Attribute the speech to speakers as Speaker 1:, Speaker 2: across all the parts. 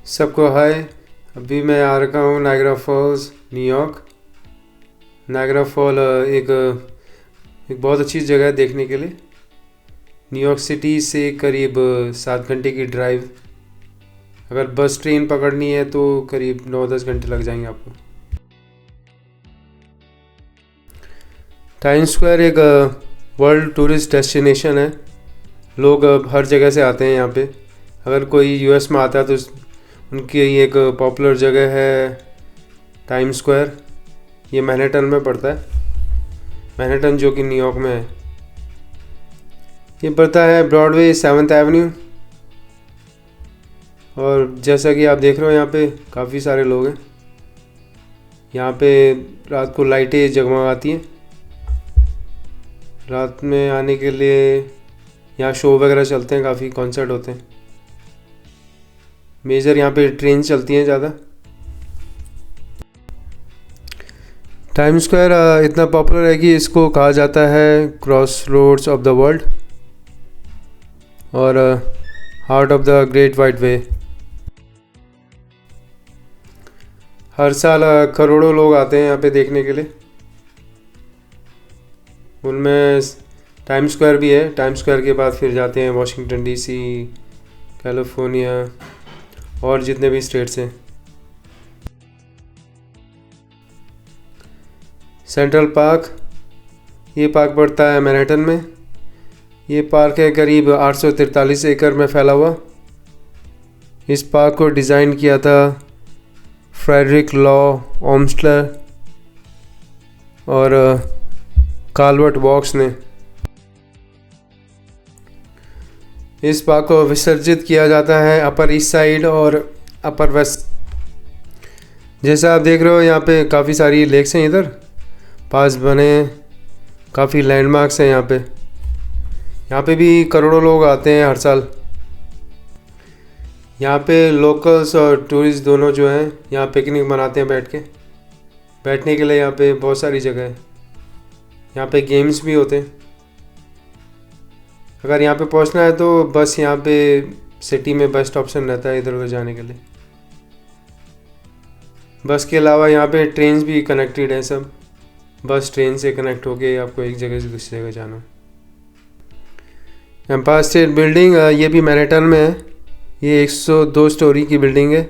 Speaker 1: सबको हाय। अभी मैं आ रखा हूँ Niagara false, New York. Niagara fall एक बहुत अच्छी जगह है देखने के लिए। न्यूयॉर्क सिटी से करीब 7 घंटे की ड्राइव। अगर बस ट्रेन पकड़नी है तो करीब 9-10 घंटे लग जाएंगे आपको। टाइम स्क्वायर एक वर्ल्ड टूरिस्ट डेस्टिनेशन है। लोग हर जगह से आते हैं यहाँ पे। अगर कोई यूएस में आता है तो उनकी एक पॉपुलर जगह है टाइम स्क्वायर। ये मैनहट्टन में पड़ता है। मैनहट्टन जो कि न्यूयॉर्क में है। ये पड़ता है ब्रॉडवे 7th एवेन्यू। और जैसा कि आप देख रहे हो यहाँ पे काफ़ी सारे लोग हैं। यहाँ पे रात को लाइटें जगमगाती हैं। रात में आने के लिए यहाँ शो वगैरह चलते हैं, काफ़ी कॉन्सर्ट होते हैं। मेजर यहाँ पे ट्रेन चलती हैं ज़्यादा। टाइम स्क्वायर इतना पॉपुलर है कि इसको कहा जाता है Crossroads of the World और heart of the Great White Way. हर साल करोड़ों लोग आते हैं यहाँ पे देखने के लिए। उनमें टाइम स्क्वायर भी है। टाइम स्क्वायर के बाद फिर जाते हैं वाशिंगटन डीसी, कैलिफोर्निया और जितने भी स्टेट्स हैं। सेंट्रल पार्क, ये पार्क पड़ता है मैनहट्टन में। ये पार्क है करीब 843 एकड़ में फैला हुआ। इस पार्क को डिज़ाइन किया था फ्रेडरिक लॉ ओम्स्टर और कार्लबर्ट वॉक्स ने। इस पार्क को विसर्जित किया जाता है अपर ईस्ट साइड और अपर वेस्ट। जैसा आप देख रहे हो यहाँ पे काफ़ी सारी लेक्स हैं इधर पास बने हैं। काफ़ी लैंडमार्क्स हैं यहाँ पे भी करोड़ों लोग आते हैं हर साल। यहाँ पे लोकल्स और टूरिस्ट दोनों जो हैं यहाँ पिकनिक मनाते हैं बैठने के लिए। यहाँ पे बहुत सारी जगह है। यहाँ पे गेम्स भी होते हैं। अगर यहाँ पे पहुँचना है तो बस यहाँ पे सिटी में बेस्ट ऑप्शन रहता है इधर उधर जाने के लिए। बस के अलावा यहाँ पे ट्रेन्स भी कनेक्टेड हैं सब। बस ट्रेन से कनेक्ट होके आपको एक जगह से दूसरी जगह जाना है। एम्पायर स्टेट बिल्डिंग, ये भी मैनहट्टन में है। ये 102 स्टोरी की बिल्डिंग है।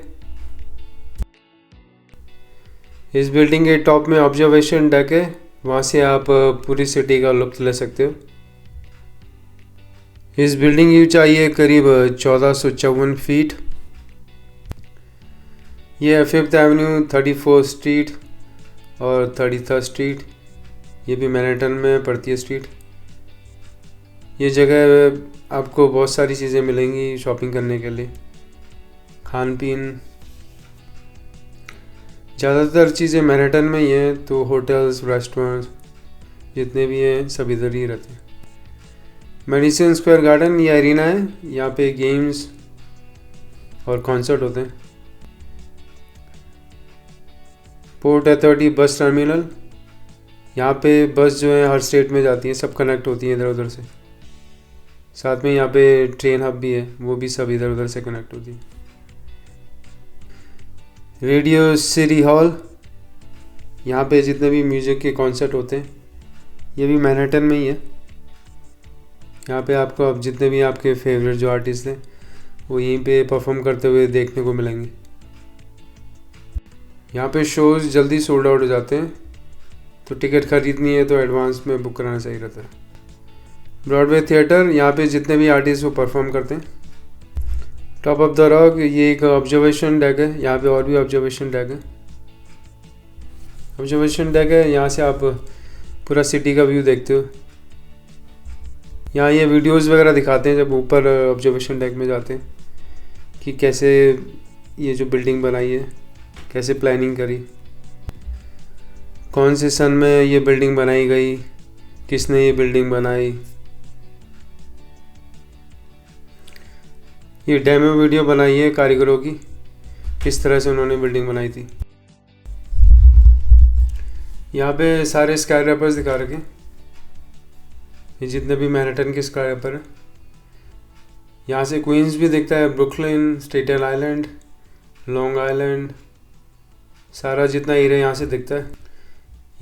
Speaker 1: इस बिल्डिंग के टॉप में ऑब्जर्वेशन डेक है। वहाँ से आप पूरी सिटी का लुत्फ ले सकते हो। इस बिल्डिंग की ऊंचाई करीब 1454 फीट। ये है 5th एवेन्यू, 34th स्ट्रीट और 33rd स्ट्रीट। ये भी मैनहट्टन में पड़ती है स्ट्रीट। ये जगह आपको बहुत सारी चीज़ें मिलेंगी शॉपिंग करने के लिए, खान पीन। ज़्यादातर चीज़ें मैनहट्टन में ही हैं, तो होटल्स रेस्टोरेंट्स जितने भी हैं सब इधर ही रहते हैं। मेडिसन स्क्वायर गार्डन ये एरिना है। यहाँ पे गेम्स और कॉन्सर्ट होते हैं। पोर्ट अथॉरिटी बस टर्मिनल, यहाँ पे बस जो है हर स्टेट में जाती हैं, सब कनेक्ट होती हैं इधर उधर से। साथ में यहाँ पे ट्रेन हब भी है, वो भी सब इधर उधर से कनेक्ट होती है। रेडियो सिटी हॉल, यहाँ पे जितने भी म्यूज़िक के कॉन्सर्ट होते हैं ये भी मैनहट्टन में ही है। यहाँ पे आपको अब जितने भी आपके फेवरेट जो आर्टिस्ट हैं वो यहीं पे परफॉर्म करते हुए देखने को मिलेंगे। यहाँ पे शोज़ जल्दी सोल्ड आउट हो जाते हैं, तो टिकट खरीदनी है तो एडवांस में बुक कराना सही रहता है। ब्रॉडवे थिएटर, यहाँ पे जितने भी आर्टिस्ट वो परफॉर्म करते हैं। टॉप ऑफ द रॉक, ये एक ऑब्जर्वेशन डेक है। यहाँ पे और भी ऑब्जर्वेशन डेक है। ऑब्जर्वेशन डेक है, यहाँ से आप पूरा सिटी का व्यू देखते हो। यहाँ ये वीडियोस वगैरह दिखाते हैं जब ऊपर ऑब्जर्वेशन डेक में जाते हैं कि कैसे ये जो बिल्डिंग बनाई है, कैसे प्लानिंग करी, कौन से सन में ये बिल्डिंग बनाई गई, किसने ये बिल्डिंग बनाई। ये डेमो वीडियो बनाई है कारीगरों की, किस तरह से उन्होंने बिल्डिंग बनाई थी। यहाँ पे सारे स्काई रैपर्स दिखा रखे हैं, ये जितने भी मैनहट्टन के स्काई रैपर हैं। यहाँ से क्वींस भी दिखता है, Brooklyn, Staten island long island, सारा जितना एरिया यहाँ से दिखता है।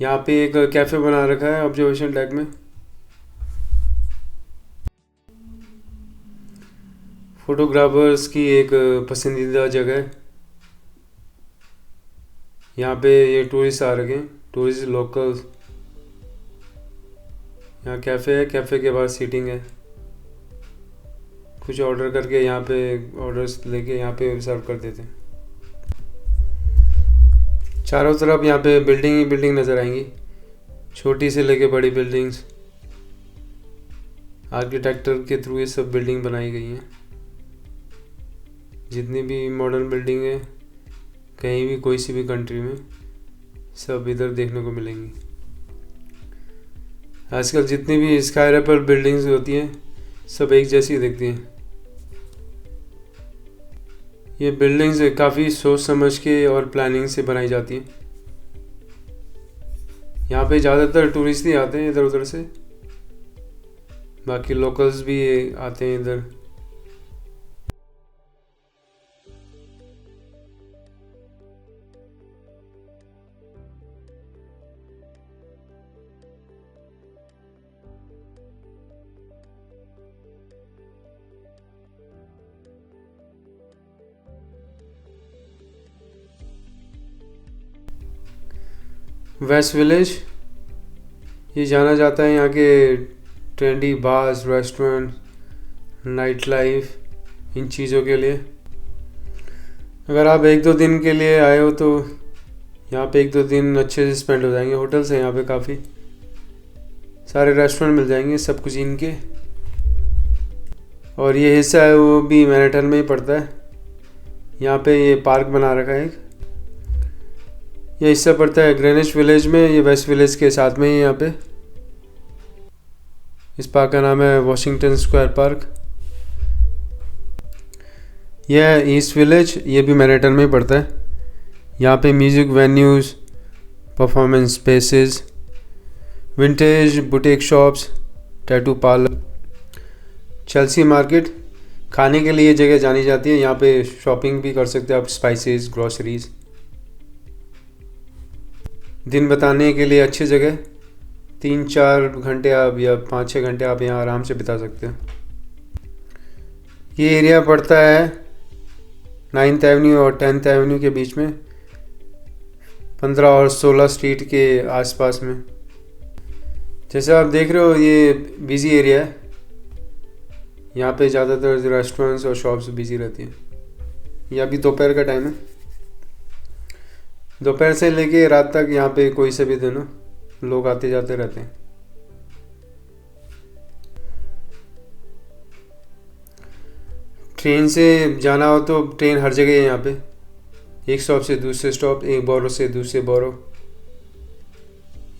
Speaker 1: यहाँ पे एक कैफ़े बना रखा है ऑब्जर्वेशन डेक में। फोटोग्राफर्स की एक पसंदीदा जगह है। यहाँ पे ये टूरिस्ट आ रखे हैं, टूरिस्ट लोकल्स। यहाँ कैफ़े है, कैफ़े के बाद सीटिंग है। कुछ ऑर्डर करके यहाँ पे ऑर्डर्स लेके यहाँ पे सर्व कर देते हैं। चारों तरफ यहाँ पे बिल्डिंग ही बिल्डिंग नज़र आएंगी, छोटी से लेके बड़ी बिल्डिंग्स। आर्किटेक्टर के थ्रू ये सब बिल्डिंग बनाई गई हैं। जितनी भी मॉडर्न बिल्डिंग है कहीं भी कोई सी भी कंट्री में, सब इधर देखने को मिलेंगी। आजकल जितनी भी स्काईरेपर बिल्डिंग्स होती हैं सब एक जैसी दिखती हैं। ये बिल्डिंग्स काफ़ी सोच समझ के और प्लानिंग से बनाई जाती हैं। यहाँ पे ज़्यादातर टूरिस्ट ही आते हैं इधर उधर से, बाकी लोकल्स भी आते हैं इधर। वेस्ट विलेज ये जाना जाता है यहाँ के trendy bars, restaurant, night life, इन चीज़ों के लिए। अगर आप 1-2 दिन के लिए आए हो तो यहाँ पे 1-2 दिन अच्छे से स्पेंड हो जाएंगे। होटल्स हैं यहाँ पे काफ़ी सारे, रेस्टोरेंट मिल जाएंगे सब कुजीन के। और ये हिस्सा है वो भी मैनहट्टन में ही पड़ता है। यहाँ पे ये पार्क बना रखा है एक, ये हिस्सा पड़ता है ग्रीनिच विलेज में। ये वेस्ट विलेज के साथ में ही यहाँ पे। इस पार्क का नाम है वॉशिंगटन स्क्वायर पार्क। यह है ईस्ट विलेज, ये भी मैनहट्टन में ही पड़ता है। यहाँ पे music venues, performance spaces, vintage boutique shops, tattoo parlour, Chelsea market. खाने के लिए जगह जानी जाती है। यहाँ पे शॉपिंग भी कर सकते हैं आप, स्पाइसेस, ग्रॉसरीज। दिन बताने के लिए अच्छी जगह, 3-4 घंटे आप या 5-6 घंटे आप यहाँ आराम से बिता सकते हैं। ये एरिया पड़ता है 9th एवेन्यू और 10th एवेन्यू के बीच में, 15 और 16 स्ट्रीट के आसपास में। जैसे आप देख रहे हो ये बिज़ी एरिया है। यहाँ पे ज़्यादातर रेस्टोरेंट्स और शॉप्स बिज़ी रहती हैं। ये अभी दोपहर का टाइम है, दोपहर से लेके रात तक यहाँ पे कोई से भी दिन हो लोग आते जाते रहते हैं। ट्रेन से जाना हो तो ट्रेन हर जगह है यहाँ पे, एक स्टॉप से दूसरे स्टॉप, एक बोरो से दूसरे बोरो।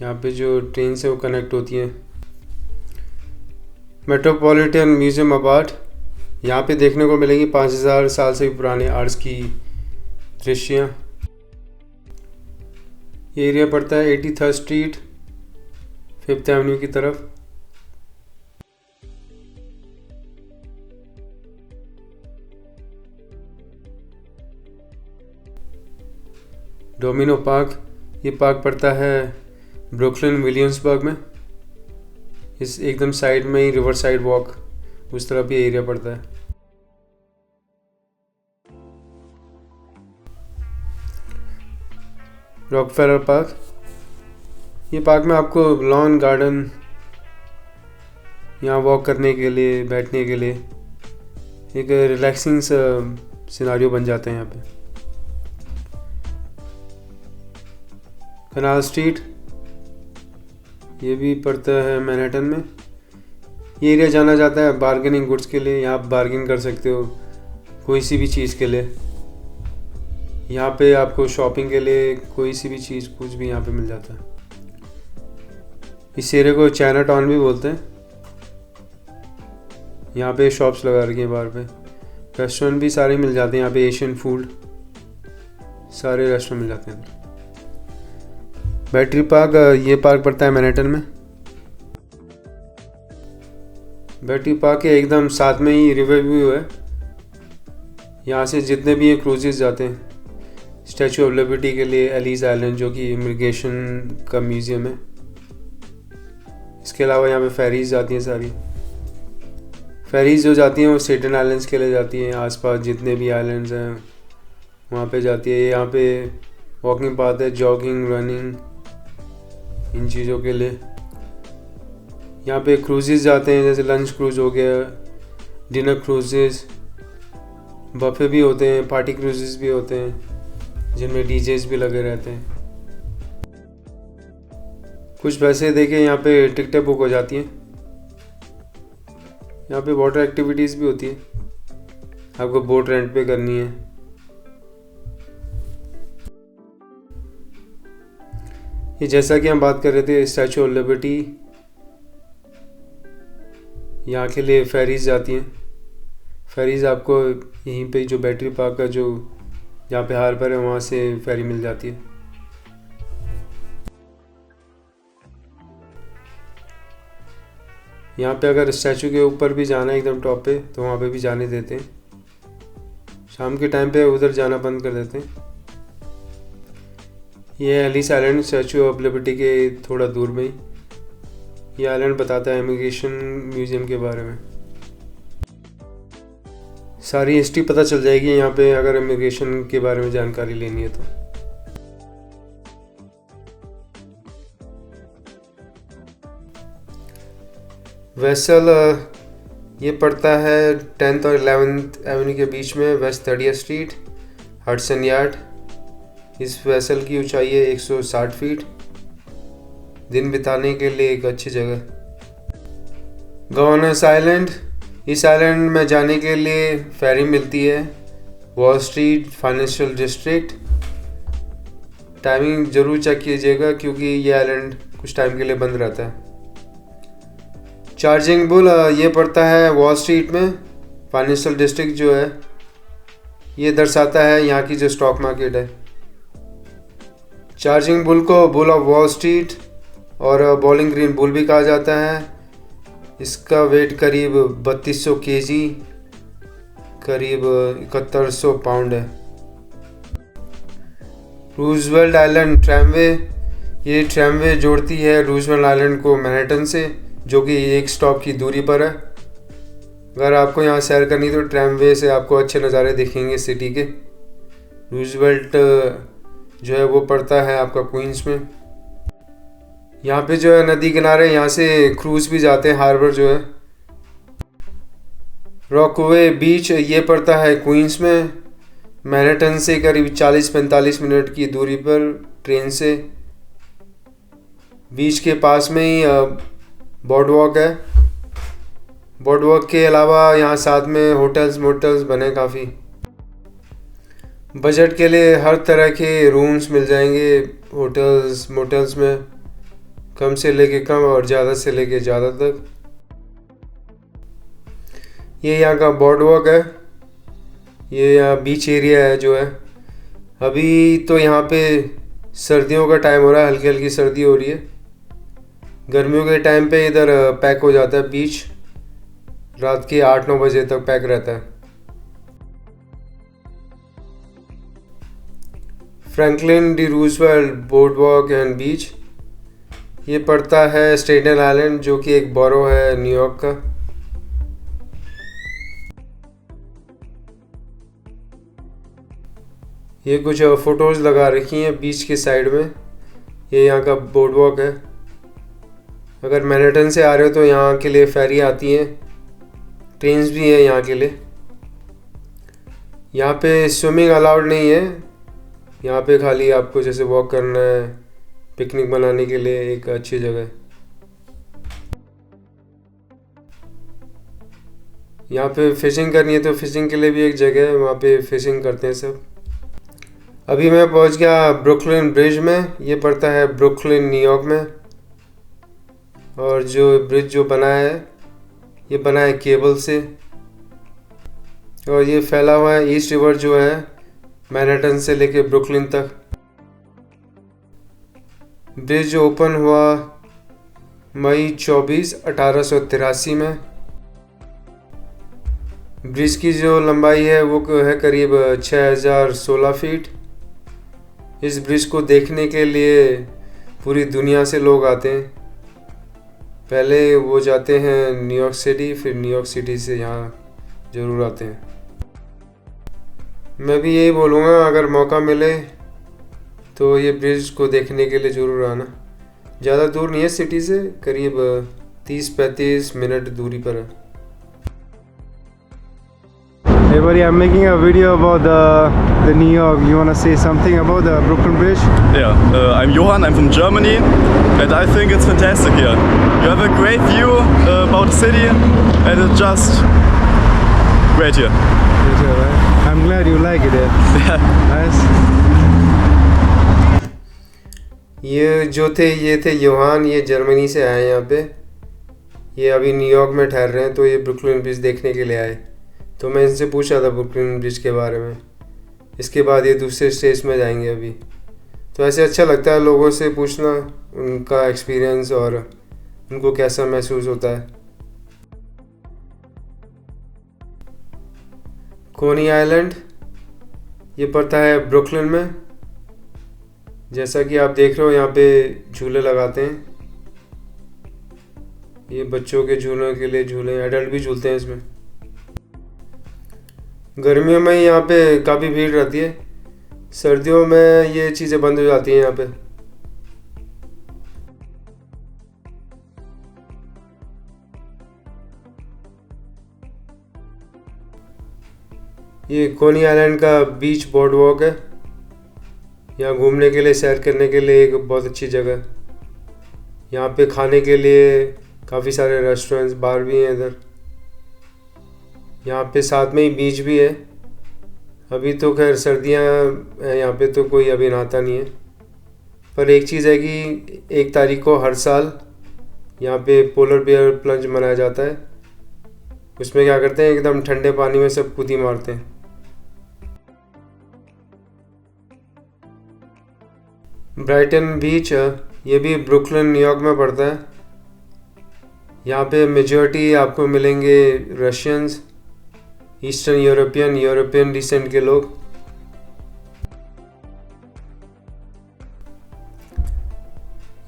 Speaker 1: यहाँ पे जो ट्रेन से वो कनेक्ट होती हैं। मेट्रोपॉलिटन म्यूज़ियम अपार्ट, यहाँ पे देखने को मिलेंगी 5000 साल से भी पुराने आर्ट्स की दृश्याँ। ये एरिया पड़ता है 83rd स्ट्रीट, 5th एवेन्यू की तरफ। डोमिनो पार्क, ये पार्क पड़ता है ब्रुकलिन विलियम्सबर्ग में। इस एकदम साइड में ही रिवर साइड वॉक, उस तरफ ये एरिया पड़ता है। रॉकफेलर पार्क, ये पार्क में आपको लॉन गार्डन, यहाँ वॉक करने के लिए, बैठने के लिए एक रिलैक्सिंग सिनारियो बन जाते हैं यहाँ पे। कनाल स्ट्रीट, ये भी पड़ता है मैनहट्टन में। ये एरिया जाना जाता है बार्गेनिंग गुड्स के लिए। यहाँ आप बार्गेन कर सकते हो कोई सी भी चीज़ के लिए। यहाँ पे आपको शॉपिंग के लिए कोई सी भी चीज़ कुछ भी यहाँ पे मिल जाता है। इस एरिया को चाइना टाउन भी बोलते हैं। यहाँ पे शॉप्स लगा रखी हैं बाहर पे। रेस्टोरेंट भी सारे मिल जाते हैं यहाँ पे, एशियन फूड सारे रेस्टोरेंट मिल जाते हैं। बैटरी पार्क, ये पार्क पड़ता है मैनहट्टन में। बैटरी पार्क के एकदम साथ में ही रिवर व्यू है। यहाँ से जितने भी ये क्रूजेस जाते हैं स्टैचू ऑफ लिबर्टी के लिए एलिस आइलैंड जो कि इमिग्रेशन का म्यूज़ियम है। इसके अलावा यहाँ पे फेरीज जाती हैं, सारी फेरीज जो जाती हैं वो स्टेटन आइलैंड्स के लिए जाती हैं, आसपास जितने भी आइलैंड्स हैं वहाँ पे जाती है। यहाँ पे वॉकिंग पाथ है, जॉगिंग, रनिंग, इन चीज़ों के लिए। यहाँ पे क्रूजेस जाते हैं, जैसे लंच क्रूज हो गया, डिनर क्रूजेस, बफे भी होते हैं, पार्टी क्रूजेस भी होते हैं जिनमें डीजेस भी लगे रहते हैं। कुछ पैसे देके यहाँ पे टिकटें बुक हो जाती हैं। यहाँ पे वाटर एक्टिविटीज़ भी होती है, आपको बोट रेंट पे करनी है। ये जैसा कि हम बात कर रहे थे स्टैचू ऑफ लिबर्टी, यहाँ के लिए फेरीज जाती हैं। फेरीज आपको यहीं पे जो बैटरी पार्क का जो जहाँ पे हार्बर है वहाँ से फेरी मिल जाती है। यहाँ पे अगर स्टैचू के ऊपर भी जाना है एकदम टॉप पे तो वहाँ पे भी जाने देते हैं। शाम के टाइम पे उधर जाना बंद कर देते हैं। ये Ellis Island Statue of Liberty के थोड़ा दूर में ही। ये आइलैंड बताता है इमिग्रेशन म्यूज़ियम के बारे में। सारी हिस्ट्री पता चल जाएगी यहाँ पे अगर इमिग्रेशन के बारे में जानकारी लेनी है तो। वेसल ये पड़ता है 10th और 11th एवेन्यू के बीच में, West 30th street, Hudson Yard. इस वेसल की ऊंचाई है 160 फीट। दिन बिताने के लिए एक अच्छी जगह। गवर्नर्स आइलैंड, इस आइलैंड में जाने के लिए फेरी मिलती है। Wall street financial district. Timing ज़रूर चेक कीजिएगा क्योंकि ये आइलैंड कुछ टाइम के लिए बंद रहता है। चार्जिंग बुल ये पड़ता है वॉल स्ट्रीट में। फाइनेंशियल डिस्ट्रिक्ट जो है ये दर्शाता है यहाँ की जो स्टॉक मार्केट है। चार्जिंग बुल को बुल ऑफ वॉल स्ट्रीट और बॉलिंग ग्रीन बुल भी कहा जाता है। इसका वेट करीब 3200 kg, करीब 7100 पाउंड है। रूजवेल्ट आइलैंड ट्रैमवे, ये ट्रैमवे जोड़ती है रूजवेल्ट आइलैंड को मैनहट्टन से, जो कि एक स्टॉप की दूरी पर है। अगर आपको यहाँ सैर करनी तो ट्रैमवे से आपको अच्छे नज़ारे दिखेंगे सिटी के। रूजवेल्ट जो है वो पड़ता है आपका क्वींस में। यहाँ पे जो है नदी किनारे, यहाँ से क्रूज भी जाते हैं, हार्बर जो है। रॉकवे बीच ये पड़ता है क्वींस में, मैनहट्टन से करीब 40-45 मिनट की दूरी पर ट्रेन से। बीच के पास में ही बोर्डवॉक है। बोर्डवॉक के अलावा यहाँ साथ में होटल्स मोटल्स बने काफ़ी। बजट के लिए हर तरह के रूम्स मिल जाएंगे होटल्स मोटल्स में, कम से लेके कम और ज़्यादा से लेके ज़्यादा तक। ये यहाँ का बोर्डवॉक है, ये यहाँ बीच एरिया है जो है। अभी तो यहाँ पे सर्दियों का टाइम हो रहा है, हल्की हल्की सर्दी हो रही है। गर्मियों के टाइम पे इधर पैक हो जाता है बीच, रात के 8-9 बजे तक पैक रहता है। Franklin D Roosevelt Boardwalk and Beach ये पड़ता है स्टेटन आइलैंड, जो कि एक बोरो है न्यूयॉर्क का। ये कुछ फोटोज़ लगा रखी हैं बीच के साइड में। ये यहाँ का बोर्डवॉक है। अगर मैनहट्टन से आ रहे हो तो यहाँ के लिए फेरी आती हैं, ट्रेन्स भी हैं यहाँ के लिए। यहाँ पे स्विमिंग अलाउड नहीं है, यहाँ पे खाली आपको जैसे वॉक करना है, पिकनिक बनाने के लिए एक अच्छी जगह है। यहाँ पे फिशिंग करनी है तो फिशिंग के लिए भी एक जगह है, वहाँ पे फिशिंग करते हैं सब। अभी मैं पहुँच गया ब्रुकलिन ब्रिज में। ये पड़ता है ब्रुकलिन न्यूयॉर्क में। और जो ब्रिज जो बना है ये बना है केबल से, और ये फैला हुआ है ईस्ट रिवर जो है मैनहट्टन से लेके ब्रुकलिन तक। ब्रिज ओपन हुआ मई 24, 1883 में। ब्रिज की जो लंबाई है वो है करीब 6016 फीट। इस ब्रिज को देखने के लिए पूरी दुनिया से लोग आते हैं। पहले वो जाते हैं न्यूयॉर्क सिटी, फिर न्यूयॉर्क सिटी से यहाँ ज़रूर आते हैं। मैं भी यही बोलूँगा, अगर मौका मिले तो ये ब्रिज को देखने के लिए ज़रूर आना। ज़्यादा दूर नहीं है सिटी से, करीब 30-35 मिनट दूरी पर है।
Speaker 2: Hey buddy, I'm making a video about the New York. You want to say something about the Brooklyn Bridge?
Speaker 3: Yeah, I'm Johan, I'm from Germany, and I think it's fantastic here. You have a great view about the city, and it's just great here.
Speaker 2: Right? I'm glad you like it. Nice.
Speaker 1: ये थे योहान, ये Germany से आए यहाँ पे। ये अभी New York में ठहर रहे हैं, तो ये ब्रुकलिन ब्रिज देखने के लिए आए। तो मैं इनसे पूछा था ब्रुकलिन ब्रिज के बारे में। इसके बाद ये दूसरे स्टेज में जाएंगे अभी। तो ऐसे अच्छा लगता है लोगों से पूछना, उनका एक्सपीरियंस और उनको कैसा महसूस होता है। कोनी आइलैंड ये पड़ता है ब्रुकलिन में। जैसा कि आप देख रहे हो, यहाँ पे झूले लगाते हैं। ये बच्चों के झूलों के लिए झूले, एडल्ट भी झूलते हैं इसमें। गर्मियों में यहाँ पे काफ़ी भीड़ रहती है, सर्दियों में ये चीज़ें बंद हो जाती हैं यहाँ पे। ये कोनी आइलैंड का बीच बोर्ड वॉक है। यहाँ घूमने के लिए, सैर करने के लिए एक बहुत अच्छी जगह। यहाँ पे खाने के लिए काफ़ी सारे रेस्टोरेंट्स, बार भी हैं इधर। यहाँ पे साथ में ही बीच भी है। अभी तो खैर सर्दियाँ हैं यहाँ पे, तो कोई अभी नहाता नहीं है। पर एक चीज़ है कि 1 तारीख को हर साल यहाँ पे पोलर बियर प्लंज मनाया जाता है। उसमें क्या करते हैं, एकदम ठंडे पानी में सब कूदी मारते हैं। ब्राइटन बीच ये भी ब्रुकलिन न्यूयॉर्क में पड़ता है। यहाँ पे मेजॉरिटी आपको मिलेंगे रशियंस, ईस्टर्न यूरोपियन डिसेंट के लोग।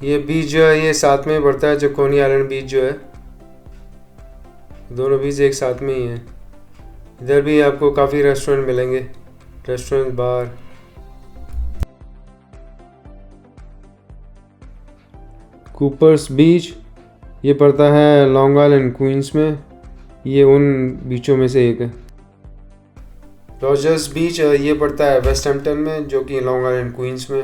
Speaker 1: ये बीच जो है ये साथ में पड़ता है, जो कोनी आइलैंड बीच जो है, दोनों बीच एक साथ में ही है। इधर भी आपको काफ़ी रेस्टोरेंट मिलेंगे, रेस्टोरेंट, बार। कूपर्स बीच ये पड़ता है लॉन्ग आइलैंड क्वींस में। ये उन बीचों में से एक है। रॉजर्स बीच ये पड़ता है वेस्ट हैम्पटन में, जो कि लॉन्ग आइलैंड क्वींस में।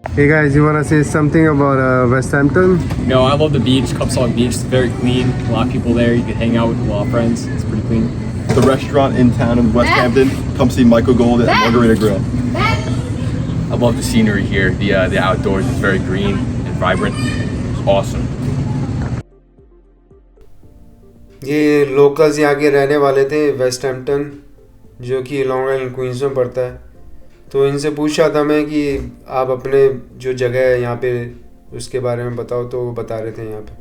Speaker 2: Hey guys, you want to say something about West Hampton?
Speaker 4: No, I love the beach, Cupsog Beach. It's very clean. A lot of people there. You can hang out with a lot of friends. It's pretty clean.
Speaker 3: The restaurant in town in West Hampton, come see Michael Gold at Margarita Grill.
Speaker 4: I love the scenery here. The outdoors is very green and vibrant. It's awesome.
Speaker 1: ये locals यहाँ के रहने वाले थे, waste Hampton, जो कि long Island Queens में पड़ता है। तो इनसे पूछा था मैं कि आप अपने जो जगह है यहाँ पे उसके बारे में बताओ, तो वो बता रहे थे यहाँ पे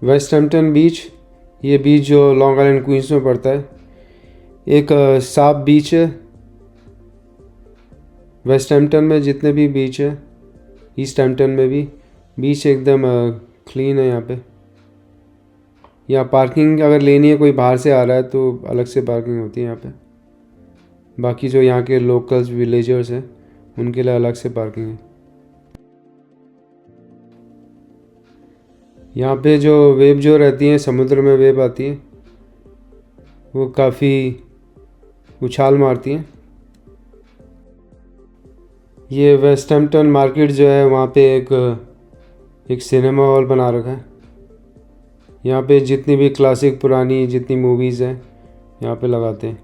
Speaker 1: वेस्ट हैम्पटन बीच। ये बीच जो लॉन्ग आइलैंड क्वींस में पड़ता है। एक साफ बीच है वेस्ट हैम्पटन में। जितने भी बीच है, ईस्ट हैम्पटन में भी बीच एकदम क्लीन है यहाँ पे। यहाँ पार्किंग अगर लेनी है, कोई बाहर से आ रहा है तो अलग से पार्किंग होती है यहाँ पे। बाकी जो यहाँ के लोकल्स विलेजर्स हैं उनके लिए अलग से पार्किंग है। यहाँ पे जो वेव जो रहती हैं, समुद्र में वेव आती है, वो काफ़ी उछाल मारती हैं। ये वेस्ट हैम्पटन मार्केट जो है, वहाँ पे एक सिनेमा हॉल बना रखा है। यहाँ पे जितनी भी क्लासिक पुरानी जितनी मूवीज़ हैं यहाँ पे लगाते हैं।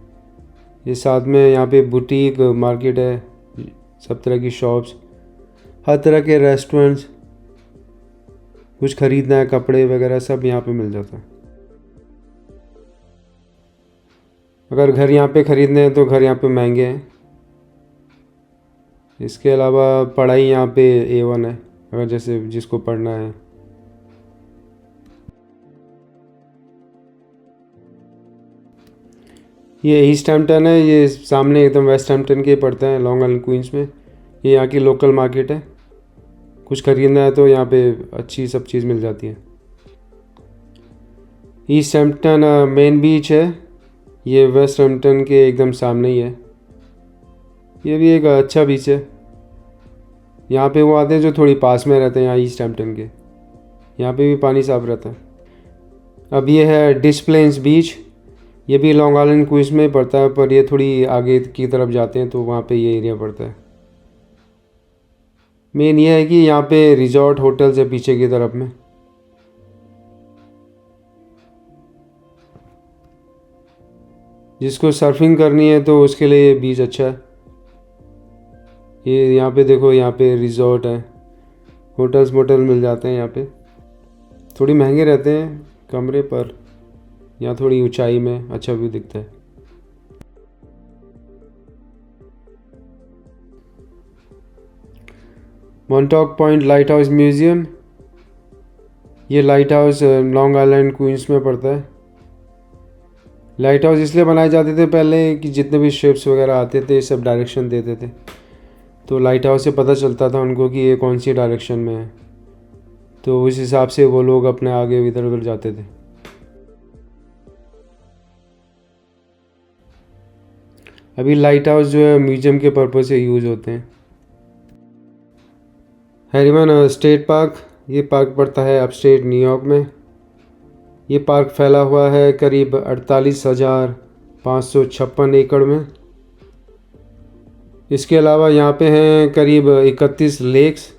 Speaker 1: ये साथ में यहाँ पे बुटीक मार्केट है, सब तरह की शॉप्स, हर तरह के रेस्टोरेंट्स। कुछ ख़रीदना है, कपड़े वगैरह सब यहाँ पे मिल जाता है। अगर घर यहाँ पे ख़रीदने हैं तो घर यहाँ पे महंगे हैं। इसके अलावा पढ़ाई यहाँ पे A1 है, अगर जैसे जिसको पढ़ना है। ये ईस्ट हैम्पटन है, ये सामने एकदम वेस्ट हैम्पटन के पड़ता है, लॉन्ग आइलैंड क्वींस में। ये यहाँ की लोकल मार्केट है, कुछ खरीदना है तो यहाँ पे अच्छी सब चीज़ मिल जाती है। ईस्ट हैम्पटन मेन बीच है, ये वेस्ट हैम्पटन के एकदम सामने ही है। ये भी एक अच्छा बीच है। यहाँ पे वो आते हैं जो थोड़ी पास में रहते हैं यहाँ ईस्ट हैम्पटन के, यहाँ पे भी पानी साफ रहता है। अब ये है डिश प्लेन्स बीच, ये भी लॉन्ग आइलैंड क्वींस में पड़ता है, पर ये थोड़ी आगे की तरफ जाते हैं तो वहाँ पे ये एरिया पड़ता है। मेन ये है कि यहाँ पे रिजॉर्ट होटल्स है पीछे की तरफ में। जिसको सर्फिंग करनी है तो उसके लिए ये बीच अच्छा है। ये यहाँ पे देखो, यहाँ पे रिजॉर्ट है, होटल्स मोटल मिल जाते हैं यहाँ पे। थोड़ी महंगे रहते हैं कमरे, पर यहाँ थोड़ी ऊंचाई में अच्छा व्यू दिखता है। Montauk Point Lighthouse Museum, ये lighthouse Long Island Queens में पड़ता है। लाइट हाउस इसलिए बनाए जाते थे पहले कि जितने भी शिप्स वगैरह आते थे सब डायरेक्शन देते थे, तो लाइट हाउस से पता चलता था उनको कि ये कौन सी डायरेक्शन में है, तो उस हिसाब से वो लोग अपने आगे इधर उधर जाते थे। अभी लाइट हाउस जो है म्यूजियम के पर्पज़ से यूज़ होते हैं। हैरिमन स्टेट पार्क, ये पार्क पड़ता है अपस्टेट न्यूयॉर्क में। ये पार्क फैला हुआ है करीब 48,556 एकड़ में। इसके अलावा यहाँ पे हैं करीब 31 लेक्स।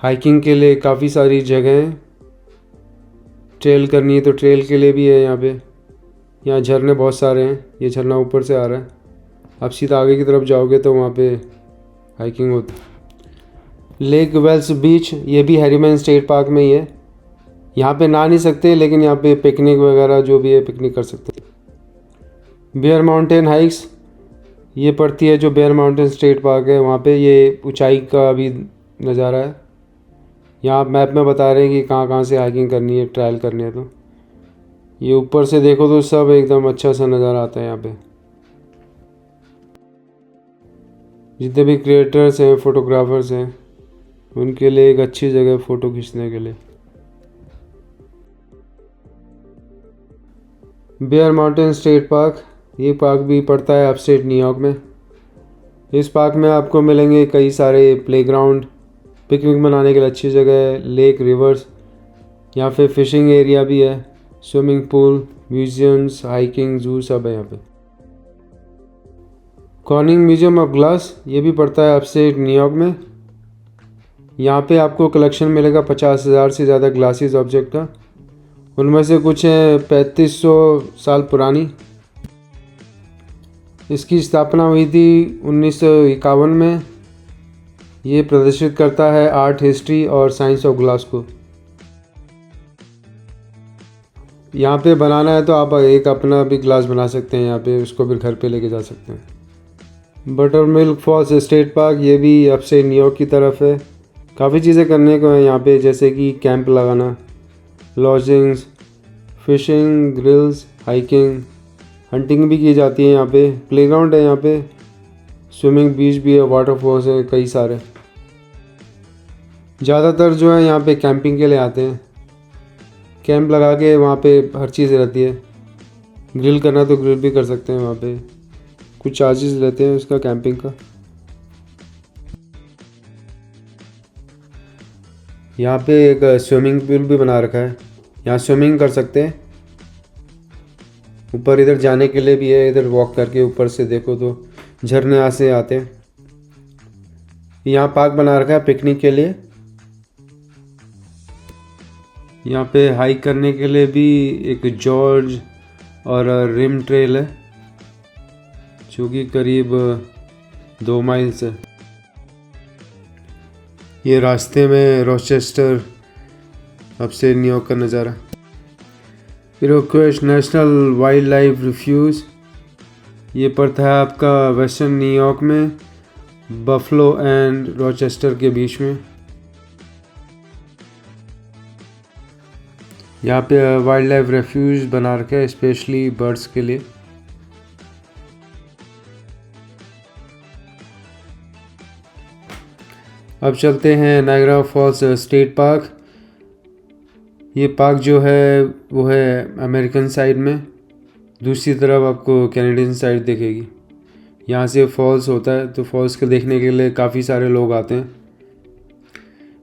Speaker 1: हाइकिंग के लिए काफ़ी सारी जगह हैं, ट्रेल करनी है तो ट्रेल के लिए भी है यहाँ पे। यहाँ झरने बहुत सारे हैं, ये झरना ऊपर से आ रहा है। आप सीधा आगे की तरफ जाओगे तो वहाँ पे हाइकिंग होती है। लेक वेल्स बीच, ये भी हैरिमन स्टेट पार्क में ही है। यहाँ पे नहा नहीं सकते, लेकिन यहाँ पे पिकनिक वगैरह जो भी है पिकनिक कर सकते हैं। बेयर माउंटेन हाइक्स, ये पड़ती है जो बेयर माउंटेन स्टेट पार्क है वहाँ पे। ये ऊंचाई का भी नज़ारा है। यहाँ मैप में बता रहे हैं कि कहाँ कहाँ से हाइकिंग करनी है, ट्रायल करनी है। तो ये ऊपर से देखो तो सब एकदम अच्छा सा नज़ारा आता है यहाँ पे। जितने भी क्रिएटर्स हैं, फोटोग्राफर्स हैं, उनके लिए एक अच्छी जगह फ़ोटो खींचने के लिए। बेयर माउंटेन स्टेट पार्क, ये पार्क भी पड़ता है अपस्टेट न्यूयॉर्क में। इस पार्क में आपको मिलेंगे कई सारे प्लेग्राउंड, पिकनिक मनाने के लिए अच्छी जगह है, लेक, रिवर्स, यहाँ पे फिशिंग एरिया भी है, स्विमिंग पूल, म्यूजियम्स, हाइकिंग, जू सब है यहाँ पे। कॉर्निंग म्यूजियम ऑफ ग्लास, ये भी पड़ता है अपस्टेट न्यूयॉर्क में। यहाँ पे आपको कलेक्शन मिलेगा 50,000 से ज़्यादा ग्लासेस ऑब्जेक्ट का। उनमें से कुछ हैं 3500 साल पुरानी। इसकी स्थापना हुई थी 1951 में। ये प्रदर्शित करता है आर्ट, हिस्ट्री और साइंस ऑफ ग्लास को। यहाँ पे बनाना है तो आप एक अपना भी ग्लास बना सकते हैं यहाँ पे, उसको भी घर पे लेके जा सकते हैं। Buttermilk Falls State Park, ये भी अपस्टेट न्यूयॉर्क की तरफ है। काफ़ी चीज़ें करने को हैं यहाँ पे, जैसे कि कैंप लगाना, lodgings, fishing, grills, hiking, hunting भी की जाती है यहाँ पे। प्लेग्राउंड है यहाँ पे, स्विमिंग बीच भी है, वाटरफॉल्स है कई सारे। ज़्यादातर जो है यहाँ पे कैंपिंग के लिए आते हैं। कैंप लगा के वहाँ पे हर चीज़ रहती है। ग्रिल करना तो ग्रिल भी कर सकते हैं वहाँ पे। कुछ चार्जेस लेते हैं उसका कैंपिंग का। यहाँ पे एक स्विमिंग पूल भी बना रखा है, यहाँ स्विमिंग कर सकते हैं। ऊपर इधर जाने के लिए भी है, इधर वॉक करके ऊपर से देखो तो झरने यहाँ से आते हैं। यहाँ पार्क बना रखा है पिकनिक के लिए। यहाँ पे हाइक करने के लिए भी एक जॉर्ज और रिम ट्रेल है, जो कि करीब 2 माइल्स है। ये रास्ते में रॉचेस्टर अपस्टेट न्यूयॉर्क का नज़ारा। इरोक्वेस नेशनल वाइल्ड लाइफ रिफ्यूज, ये पड़ता है आपका वेस्टर्न न्यूयॉर्क में, बफलो एंड रॉचेस्टर के बीच में। यहाँ पे वाइल्ड लाइफ रेफ्यूज बना रखे हैं स्पेशली बर्ड्स के लिए। अब चलते हैं नायग्रा फॉल्स स्टेट पार्क। ये पार्क जो है वो है अमेरिकन साइड में, दूसरी तरफ आपको कैनेडियन साइड दिखेगी। यहाँ से फॉल्स होता है, तो फॉल्स को देखने के लिए काफ़ी सारे लोग आते हैं।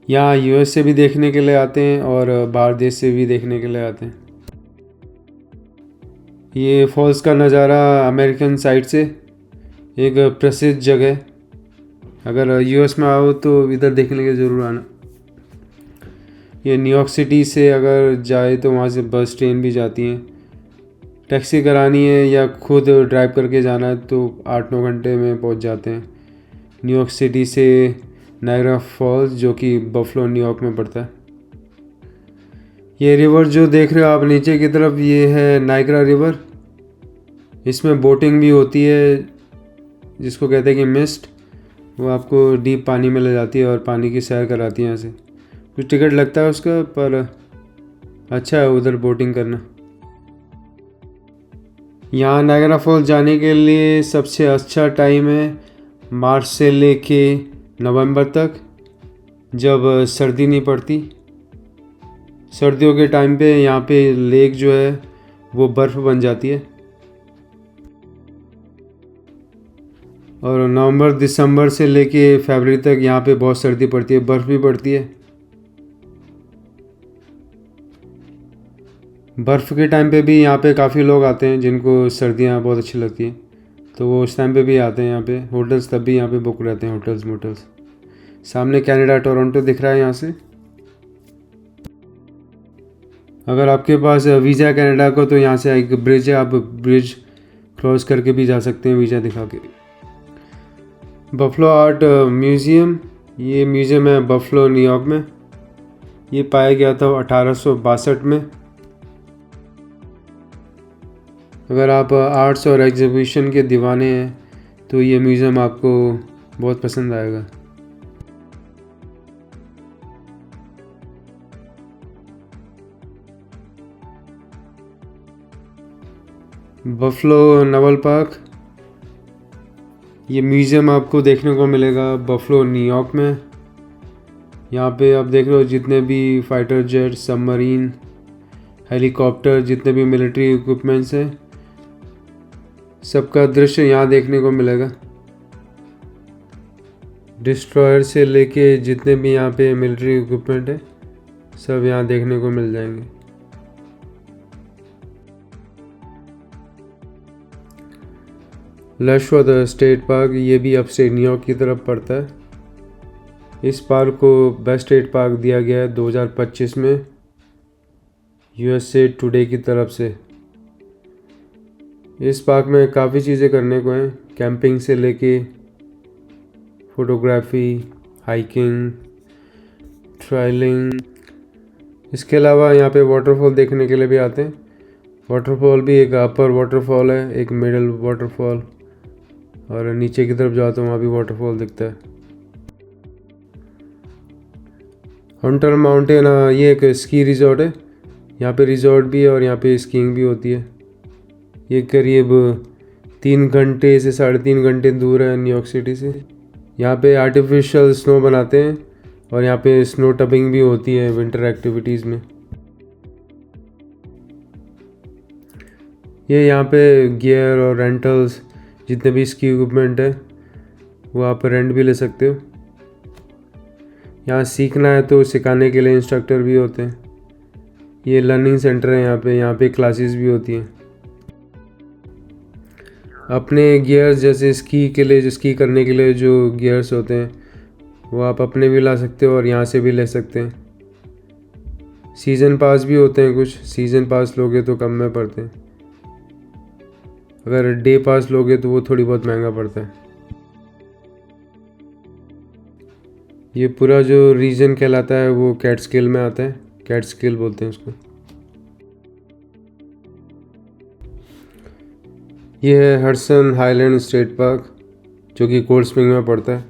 Speaker 1: यहाँ यूएस से भी देखने के लिए आते हैं और बाहर देश से भी देखने के लिए आते हैं। ये फॉल्स का नज़ारा अमेरिकन साइड से एक प्रसिद्ध जगह, अगर यूएस में आओ तो इधर देखने के ज़रूर आना। ये न्यूयॉर्क सिटी से अगर जाए तो वहाँ से बस ट्रेन भी जाती हैं। टैक्सी करानी है या खुद ड्राइव करके जाना है तो 8-9 घंटे में पहुँच जाते हैं न्यूयॉर्क सिटी से नायग्रा फॉल्स, जो कि बफलो न्यूयॉर्क में पड़ता है। ये रिवर जो देख रहे हो आप नीचे की तरफ, ये है नायग्रा रिवर। इसमें बोटिंग भी होती है, जिसको कहते हैं कि मिस्ट। वो आपको डीप पानी में ले जाती है और पानी की सैर कराती है। यहाँ से कुछ टिकट लगता है उसका, पर अच्छा है उधर बोटिंग करना। यहाँ नायग्रा फॉल्स जाने के लिए सबसे अच्छा टाइम है मार्च से लेके नवंबर तक, जब सर्दी नहीं पड़ती। सर्दियों के टाइम पे यहाँ पे लेक जो है वो बर्फ़ बन जाती है। और नवंबर दिसंबर से लेके फरवरी तक यहाँ पे बहुत सर्दी पड़ती है, बर्फ़ भी पड़ती है। बर्फ़ के टाइम पे भी यहाँ पे काफ़ी लोग आते हैं जिनको सर्दियाँ बहुत अच्छी लगती हैं, तो वो उस टाइम पे भी आते हैं यहाँ पे। होटल्स तब भी यहाँ पे बुक रहते हैं, होटल्स मोटल्स। सामने कनाडा टोरंटो दिख रहा है यहाँ से। अगर आपके पास वीज़ा है कनाडा को तो यहाँ से एक ब्रिज है, आप ब्रिज क्रॉस करके भी जा सकते हैं वीज़ा दिखा के। बफलो आर्ट म्यूज़ियम, ये म्यूज़ियम है बफलो न्यूयॉर्क में। ये पाया गया था 1862 में। अगर आप आर्ट्स और एग्जीबिशन के दीवाने हैं तो ये म्यूज़ियम आपको बहुत पसंद आएगा। बफलो नेवल पार्क, ये म्यूज़ियम आपको देखने को मिलेगा बफलो न्यूयॉर्क में। यहाँ पे आप देख रहे हो जितने भी फाइटर जेट, सबमरीन, हेलीकॉप्टर, जितने भी मिलिट्री इक्विपमेंट्स हैं, सबका दृश्य यहाँ देखने को मिलेगा। डिस्ट्रॉयर से लेके जितने भी यहाँ पे मिलिट्री इक्विपमेंट है, सब यहाँ देखने को मिल जाएंगे। लशवर्थ स्टेट पार्क, ये भी अपस्टेट न्यूयॉर्क की तरफ पड़ता है। इस पार्क को बेस्ट स्टेट पार्क दिया गया है 2025 में USA टुडे की तरफ से। इस पार्क में काफ़ी चीज़ें करने को हैं, कैंपिंग से लेके फोटोग्राफी, हाइकिंग, ट्रायलिंग। इसके अलावा यहाँ पे वाटरफॉल देखने के लिए भी आते हैं। वाटरफॉल भी एक अपर वाटरफॉल है, एक मिडल वाटरफॉल, और नीचे की तरफ जाओ तो वहाँ भी वाटरफॉल दिखता है। हंटर माउंटेन, ये एक स्की रिजॉर्ट है। यहाँ पे रिजॉर्ट भी है और यहाँ पे स्कीइंग भी होती है। ये करीब 3 घंटे से 3.5 घंटे दूर है न्यूयॉर्क सिटी से। यहाँ पे आर्टिफिशियल स्नो बनाते हैं और यहाँ पे स्नो टबिंग भी होती है विंटर एक्टिविटीज़ में। ये यहाँ पे गियर और रेंटल्स, जितने भी स्की इक्विपमेंट है वो आप रेंट भी ले सकते हो। यहाँ सीखना है तो सिखाने के लिए इंस्ट्रक्टर भी होते हैं। ये लर्निंग सेंटर है यहाँ पे क्लासेस भी होती हैं। अपने गियर्स, जैसे स्की के लिए, स्की करने के लिए जो गियर्स होते हैं वो आप अपने भी ला सकते हो और यहाँ से भी ले सकते हैं। सीज़न पास भी होते हैं कुछ, सीज़न पास लोगे तो कम में पड़ते हैं। अगर डे पास लोगे तो वो थोड़ी बहुत महंगा पड़ता है। ये पूरा जो रीजन कहलाता है वो कैटस्किल में आता है, कैटस्किल बोलते हैं उसको। ये है हडसन हाईलैंड स्टेट पार्क, जो कि कोल्ड स्प्रिंग में पड़ता है।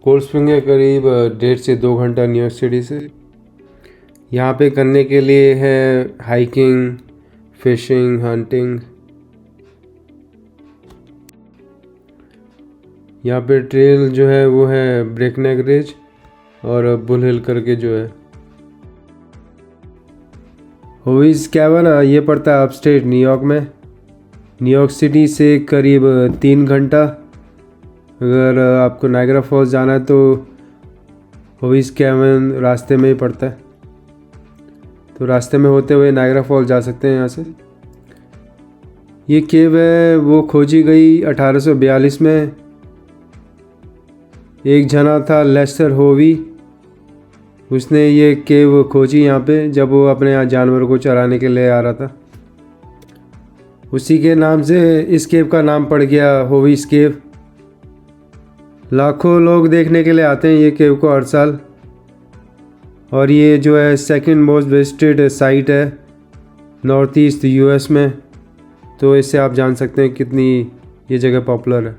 Speaker 1: कोल्ड स्प्रिंग है करीब 1.5 से 2 घंटा न्यूयॉर्क सिटी से। यहाँ पे करने के लिए है हाइकिंग, फिशिंग, हंटिंग। यहाँ पे ट्रेल जो है वो है ब्रेकनेक रिज, और बुल हिल करके जो है। होवीज कैवन ये पड़ता है अपस्टेट न्यूयॉर्क में, न्यूयॉर्क सिटी से करीब 3 घंटा। अगर आपको नायग्रा फॉल्स जाना है तो होवीज कैवन रास्ते में ही पड़ता है, तो रास्ते में होते हुए नायग्रा फॉल्स जा सकते हैं यहाँ से। ये केव है वो खोजी गई 1842 में। एक जना था लेस्टर होवी, उसने ये केव खोजी यहाँ पे जब वो अपने यहाँ जानवर को चराने के लिए आ रहा था। उसी के नाम से इस केव का नाम पड़ गया होवीज केव। लाखों लोग देखने के लिए आते हैं ये केव को हर साल, और ये जो है सेकंड मोस्ट विजिटेड साइट है नॉर्थ ईस्ट यूएस में, तो इससे आप जान सकते हैं कितनी ये जगह पॉपुलर है।